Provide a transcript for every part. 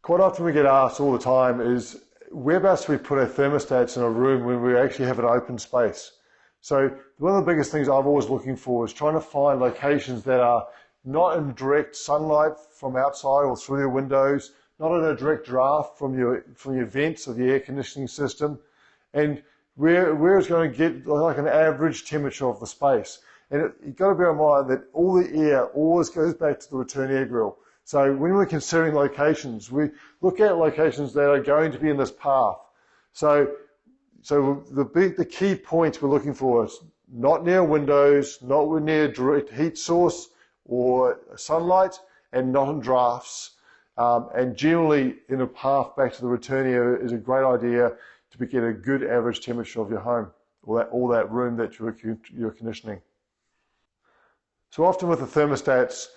Quite often we get asked all the time is, where best we put our thermostats in a room when we actually have an open space? So one of the biggest things I've always looking for is trying to find locations that are not in direct sunlight from outside or through your windows, not in a direct draft from your vents of the air conditioning system, and where it's going to get like an average temperature of the space. And you've got to bear in mind that all the air always goes back to the return air grill. So when we're considering locations, we look at locations that are going to be in this path. So the key points we're looking for is not near windows, not near direct heat source or sunlight, and not in drafts. And generally in a path back to the return air is a great idea to get a good average temperature of your home, or that room that you're conditioning. So often with the thermostats,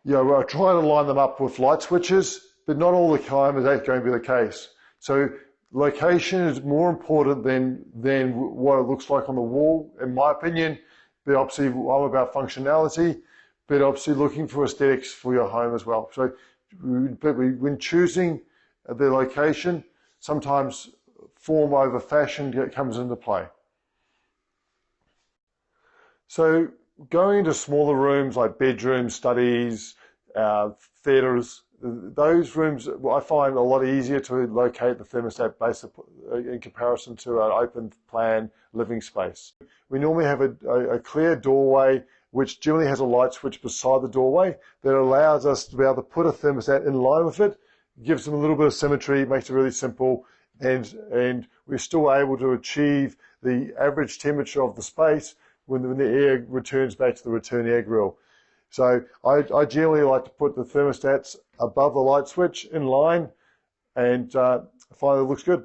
we're trying to line them up with light switches, but not all the time is that going to be the case. So location is more important than what it looks like on the wall, in my opinion. But obviously, I'm about functionality, but obviously looking for aesthetics for your home as well. So when choosing the location, sometimes form over fashion comes into play. So going into smaller rooms like bedrooms, studies, theatres, those rooms I find a lot easier to locate the thermostat based in comparison to an open plan living space. We normally have a clear doorway which generally has a light switch beside the doorway that allows us to be able to put a thermostat in line with it, gives them a little bit of symmetry, makes it really simple, and we're still able to achieve the average temperature of the space when the air returns back to the return air grill. So I generally like to put the thermostats above the light switch in line, and I find it looks good.